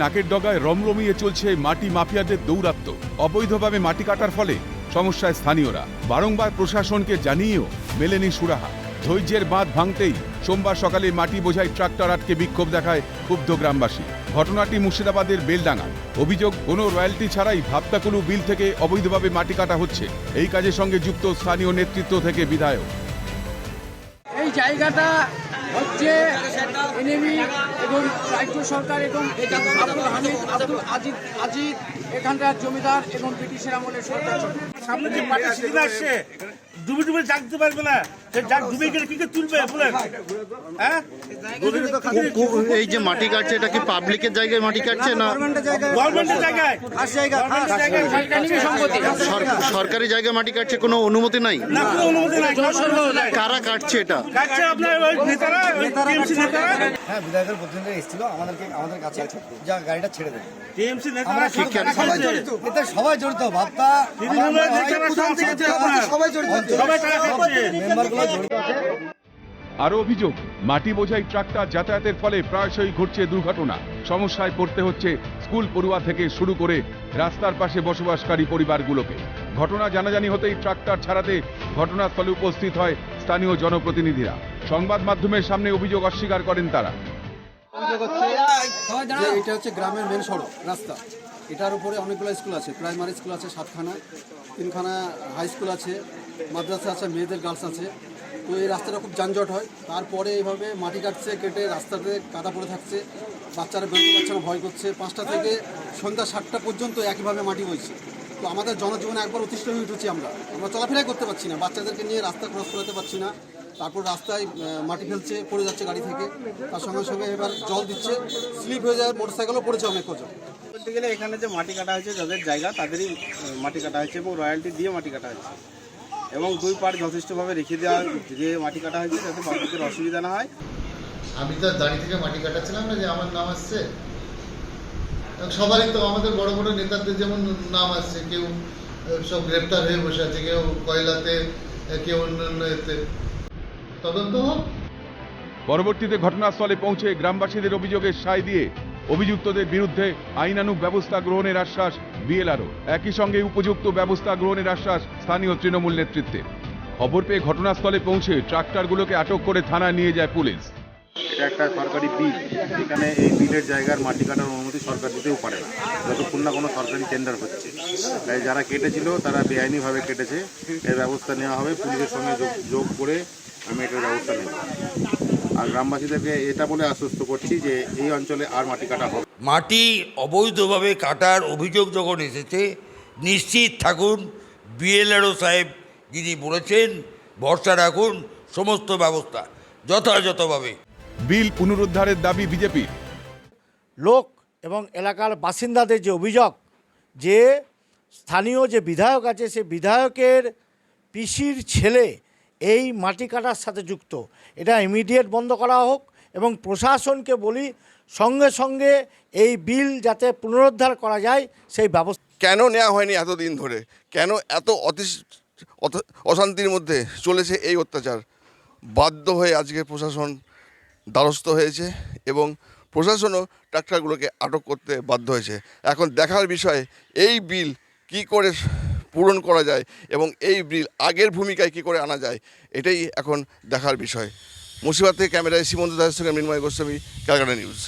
নাকের ডগায় রমরমিয়ে চলছে মাটি মাফিয়াদের দৌরাত্ম্য। অবৈধভাবে মাটি কাটার ফলে সমস্যায় স্থানীয়রা বারংবার প্রশাসনকে জানিয়েও মেলেনি সুরাহা। ধৈর্যের বাঁধ ভাঙতেই সোমবার সকালে মাটি বোঝাই ট্রাক্টর আটকে বিক্ষোভ দেখায় ক্ষুব্ধ গ্রামবাসী। ঘটনাটি মুর্শিদাবাদের বেলডাঙ্গার। অভিযোগ, কোনো রয়্যালটি ছাড়াই ভাপ্তাকুলু বিল থেকে অবৈধভাবে মাটি কাটা হচ্ছে। এই কাজের সঙ্গে যুক্ত স্থানীয় নেতৃত্ব থেকে বিধায়ক। এই জায়গাটা হচ্ছে এনএমি এবং রাজ্য সরকার এবং আব্দুল হামিদ আব্দুল আজিজ এখানকার জমিদার এবং ব্রিটিশের আমলের সরকার। সামনে যে মাটি সিঁড়ি আসছে ডুবে ডুবে জাগতে পারবে না, সে জাগ ডুবে গেলে কি করে তুলবে বলেন? হ্যাঁ, এই যে মাটি কাটছে এটা কি পাবলিকের জায়গায় মাটি কাটছে না গভর্নমেন্টের জায়গায়? সরকারি জায়গায় মাটি কাটছে? কোনো অনুমতি নাই? না, কোনো অনুমতি নাই। কারা কাটছে এটা? কাটছে আপনার ওই নেতারা, ওই টিএমসি নেতারা। হ্যাঁ, বিধায়কের প্রতিনিধি এসেছিল আমাদের কাছে, যা গাড়িটা ছেড়ে দেবে। টিএমসি নেতারা এতে সবাই জড়িত, ভাবতা সবাই জড়িত, মেম্বারগুলো জড়িত আছে। আরও অভিযোগ, মাটি বোঝাই ট্রাক্টর যাতায়াতের ফলে প্রায়শই ঘটছে দুর্ঘটনা। সমস্যায় পড়তে হচ্ছে স্কুল পড়ুয়া থেকে শুরু করে রাস্তার পাশে বসবাসকারী পরিবারগুলোকে। ঘটনা জানাজানি হতেই ট্রাক্টর ছাড়াতে ঘটনাস্থলে উপস্থিত হয় স্থানীয় জনপ্রতিনিধিরা। সংবাদ মাধ্যমের সামনে অভিযোগ অস্বীকার করেন তারা। এটা হচ্ছে গ্রামের মেন সড়ক রাস্তা। এটার উপরে অনেকগুলো স্কুল আছে, প্রাইমারি স্কুল আছে 7খানা, 3খানা হাই স্কুল আছে, মাদ্রাসা আছে, মেয়েদের গার্লস আছে। তো এই রাস্তাটা খুব যানজট হয়। তারপরে এইভাবে মাটি কাটছে, কেটে রাস্তাতে কাদা পড়ে থাকছে, বাচ্চারা বেরোতে পারছে না, ভয় করছে। 5টা থেকে সন্ধ্যা 7টা পর্যন্ত একইভাবে মাটি বইছে। তো আমাদের জনজীবনে একবার অতিষ্ঠ হয়ে উঠেছি, আমরা চলাফেরাই করতে পারছি না, বাচ্চাদেরকে নিয়ে রাস্তা ক্রস করাতে পারছি না। তারপর রাস্তায় মাটি ফেলছে, পড়ে যাচ্ছে গাড়ি থেকে, তার সঙ্গে সঙ্গে এবার জল দিচ্ছে, স্লিপ হয়ে যায়, মোটরসাইকেলও পড়েছে অনেক কজন। বলতে গেলে এখানে যে মাটি কাটা হয়েছে, যাদের জায়গা তাদেরই মাটি কাটা হয়েছে এবং রয়্যালটি দিয়ে মাটি কাটা হয়েছে এবং 2 পার্ট যথেষ্টভাবে রেখে দেওয়া যে মাটি কাটা হয়েছে যাতে পাবলিকের অসুবিধা না হয়। আমি তো দাঁড়িয়ে থেকে মাটি কাটাচ্ছিলাম না যে আমার নাম আসছে। সবারই তো, আমাদের বড় বড় নেতাদের যেমন নাম আসছে, কেউ সব গ্রেপ্তার হয়ে বসে আছে, কেউ কয়লাতে, কেউ অন্যান্য এতে। তদন্ত হোক। পরবর্তীতে ঘটনাস্থলে পৌঁছে গ্রামবাসীদের অভিযোগের সায় দিয়ে অভিযুক্তদের বিরুদ্ধে আইনানুগ ব্যবস্থা গ্রহণের আশ্বাস বিএলআরও। একই সঙ্গে উপযুক্ত ব্যবস্থা গ্রহণের আশ্বাস স্থানীয় তৃণমূল নেতৃত্বের। খবর পেয়ে ঘটনাস্থলে পৌঁছে ট্রাক্টরগুলোকে আটক করে থানায় নিয়ে যায় পুলিশ। এটা একটা সরকারি বিল, এখানে এই বিলের জায়গার মাটি কাটার অনুমতি সরকার দিতেও পারে না যতক্ষণ না কোনো সরকারি টেন্ডার হচ্ছে। তাই যারা কেটেছিল তারা বেআইনিভাবে কেটেছে, এর ব্যবস্থা নেওয়া হবে। পুলিশের সঙ্গে যোগ করে আমি এটার ব্যবস্থা নেব। আর গ্রামবাসীদেরকে এটা বলে আশ্বস্ত করছি যে এই অঞ্চলে আর মাটি কাটা হবে। মাটি অবৈধভাবে কাটার অভিযোগ যখন এসেছে, নিশ্চিত থাকুন বিএলআরও সাহেব যিনি বলেছেন, ভরসা রাখুন, সমস্ত ব্যবস্থা যথাযথভাবে। বিল পুনরুদ্ধারের দাবি বিজেপির। লোক এবং এলাকার বাসিন্দাদের যে অভিযোগ যে স্থানীয় যে বিধায়ক আছে, সে বিধায়কের পিসির ছেলে এই মাটি কাটার সাথে যুক্ত, এটা ইমিডিয়েট বন্ধ করা হোক এবং প্রশাসনকে বলি সঙ্গে সঙ্গে এই বিল যাতে পুনরুদ্ধার করা যায় সেই ব্যবস্থা। কেন নেওয়া হয়নি এতদিন ধরে? কেন এত অশান্তির মধ্যে চলেছে এই অত্যাচার? বাধ্য হয়ে আজকে প্রশাসন দ্বারস্থ হয়েছে এবং প্রশাসনও ট্রাক্টরগুলোকে আটক করতে বাধ্য হয়েছে। এখন দেখার বিষয় এই বিল কি করে পূরণ করা যায় এবং এই বিল আগের ভূমিকায় কি করে আনা যায়, এটাই এখন দেখার বিষয়। মুর্শিদাবাদ থেকে ক্যামেরায় সীমন্ত দাসের সঙ্গে মৃন্ময় গোস্বামী, ক্যালকাটা নিউজ।